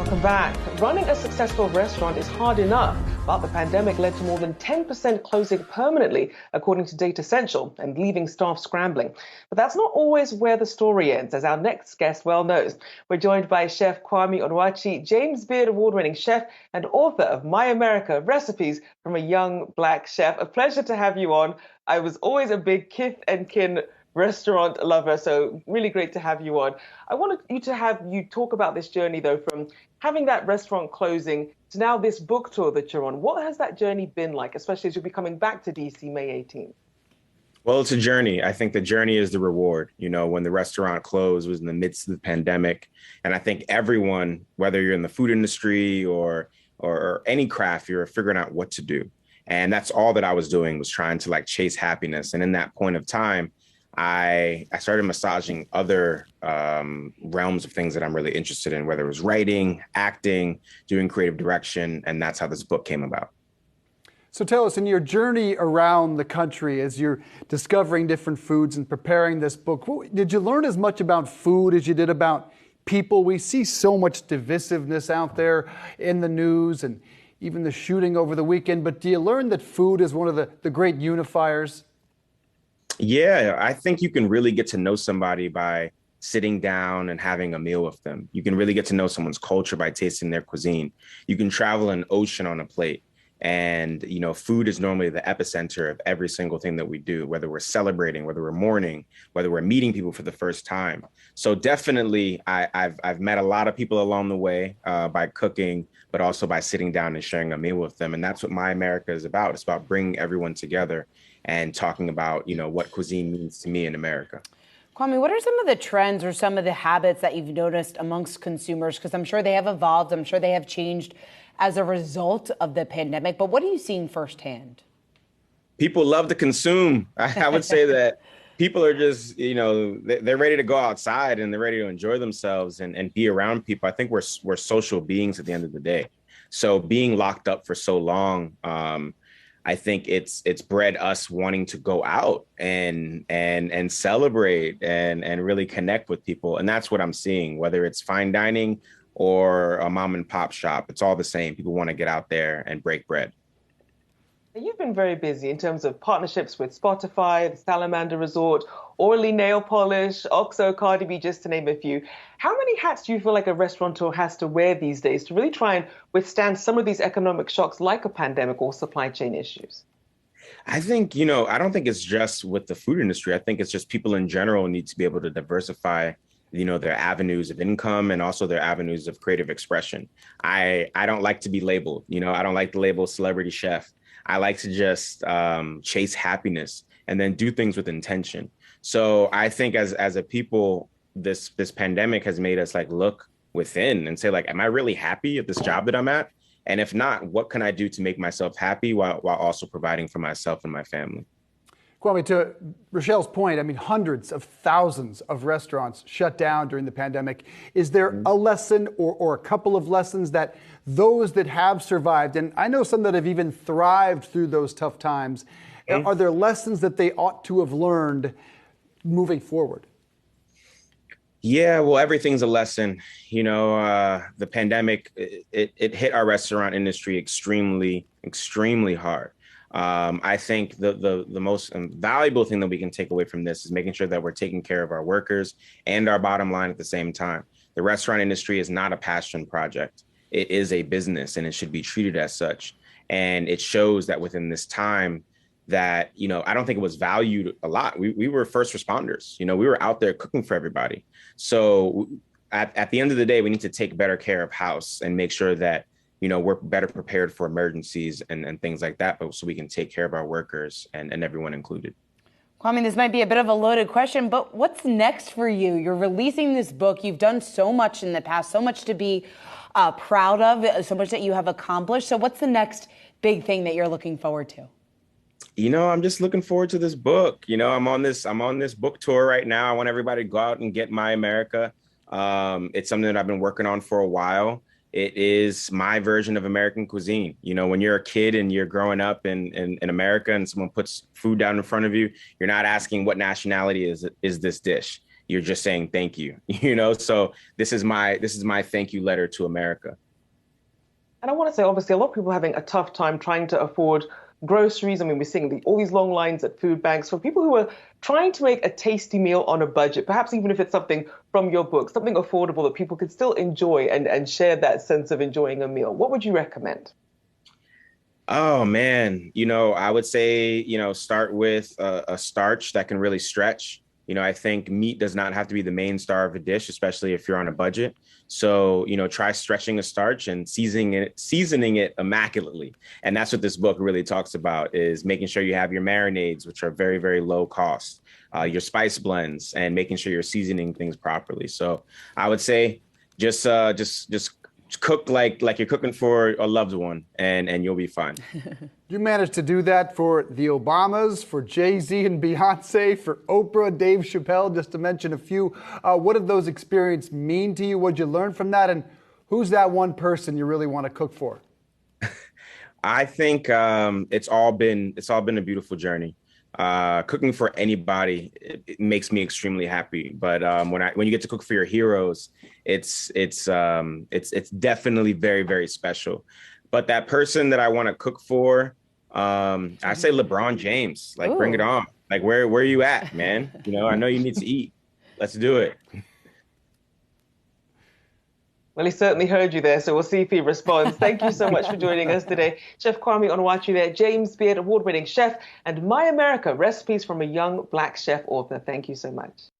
Welcome back. Running a successful restaurant is hard enough, but the pandemic led to more than 10% closing permanently, according to Data Essential, and leaving staff scrambling. But that's not always where the story ends, as our next guest well knows. We're joined by Chef Kwame Onwuachi, James Beard award-winning chef and author of My America, Recipes from a Young Black Chef. A pleasure to have you on. I was always a big kith and kin restaurant lover, so really great to have you on. I wanted you to have you talk about this journey, though, from having that restaurant closing to now this book tour that you're on. What has that journey been like, especially as you'll be coming back to DC May 18th? Well, it's a journey. I think the journey is the reward. You know, when the restaurant closed was in the midst of the pandemic. And I think everyone, whether you're in the food industry or any craft, you're figuring out what to do. And that's all that I was doing, was trying to chase happiness. And in that point of time, I started massaging other realms of things that I'm really interested in, whether it was writing, acting, doing creative direction. And that's how this book came about. So tell us, in your journey around the country, as you're discovering different foods and preparing this book, did you learn as much about food as you did about people? We see so much divisiveness out there in the news and even the shooting over the weekend. But do you learn that food is one of the great unifiers? Yeah, I think you can really get to know somebody by sitting down and having a meal with them. You can really get to know someone's culture by tasting their cuisine. You can travel an ocean on a plate. And, you know, food is normally the epicenter of every single thing that we do, whether we're celebrating, whether we're mourning, whether we're meeting people for the first time. So definitely, I've met a lot of people along the way by cooking, but also by sitting down and sharing a meal with them. And that's what My America is about. It's about bringing everyone together and talking about, you know, what cuisine means to me in America. Kwame, what are some of the trends or some of the habits that you've noticed amongst consumers? Because I'm sure they have evolved. I'm sure they have changed as a result of the pandemic. But what are you seeing firsthand? People love to consume. I would say that people are just, you know, they're ready to go outside and they're ready to enjoy themselves and be around people. I think we're social beings at the end of the day. So being locked up for so long, I think it's bred us wanting to go out and celebrate and really connect with people. And that's what I'm seeing, whether it's fine dining or a mom and pop shop. It's all the same. People want to get out there and break bread. You've been very busy in terms of partnerships with Spotify, the Salamander Resort, Orly Nail Polish, OXO, Cardi B, just to name a few. How many hats do you feel like a restaurateur has to wear these days to really try and withstand some of these economic shocks like a pandemic or supply chain issues? I think, you know, I don't think it's just with the food industry. I think it's just people in general need to be able to diversify, you know, their avenues of income and also their avenues of creative expression. I don't like to be labeled, you know, I don't like the label celebrity chef. I like to just chase happiness and then do things with intention. So I think as a people, this pandemic has made us look within and say, am I really happy at this job that I'm at? And if not, what can I do to make myself happy while also providing for myself and my family? Kwame, to Rachelle's point, I mean, hundreds of thousands of restaurants shut down during the pandemic. Is there a lesson or a couple of lessons that those that have survived, and I know some that have even thrived through those tough times, are there lessons that they ought to have learned moving forward? Yeah, well, everything's a lesson. You know, the pandemic, it hit our restaurant industry extremely, extremely hard. I think the most valuable thing that we can take away from this is making sure that we're taking care of our workers and our bottom line at the same time. The restaurant industry is not a passion project. It is a business and it should be treated as such. And it shows that within this time that, you know, I don't think it was valued a lot. We were first responders, you know, we were out there cooking for everybody. So at the end of the day, we need to take better care of house and make sure that, you know, we're better prepared for emergencies and things like that, but so we can take care of our workers and everyone included. Kwame, this might be a bit of a loaded question, but what's next for you? You're releasing this book. You've done so much in the past, so much to be proud of, so much that you have accomplished. So what's the next big thing that you're looking forward to? You know, I'm just looking forward to this book. You know, I'm on this book tour right now. I want everybody to go out and get My America. It's something that I've been working on for a while. It is my version of American cuisine. You know, when you're a kid and you're growing up in America and someone puts food down in front of you, you're not asking what nationality is this dish. you're just saying thank you, you know? So this is my thank you letter to America. And I want to say, obviously, a lot of people are having a tough time trying to afford groceries. I mean, we're seeing all these long lines at food banks. For people who are trying to make a tasty meal on a budget, perhaps even if it's something from your book, something affordable that people can still enjoy and share that sense of enjoying a meal, what would you recommend? Oh man, I would say, start with a starch that can really stretch. I think meat does not have to be the main star of a dish, especially if you're on a budget. So, try stretching a starch and seasoning it immaculately. And that's what this book really talks about, is making sure you have your marinades, which are very, very low cost, your spice blends, and making sure you're seasoning things properly. So I would say just cook like you're cooking for a loved one, and you'll be fine. You managed to do that for the Obamas, for Jay-Z and Beyonce, for Oprah, Dave Chappelle, just to mention a few. What did those experiences mean to you? What'd you learn from that? And who's that one person you really want to cook for? I think it's all been a beautiful journey. Cooking for anybody, it makes me extremely happy. But when you get to cook for your heroes, it's definitely very, very special. But that person that I want to cook for, I say LeBron James. Like, Ooh. bring it on. Like, where are you at, man? I know you need to eat. Let's do it. Well, he certainly heard you there, so we'll see if he responds. Thank you so much for joining us today. Chef Kwame Onwuachi there, James Beard award-winning chef, and My America, recipes from a young Black chef author. Thank you so much.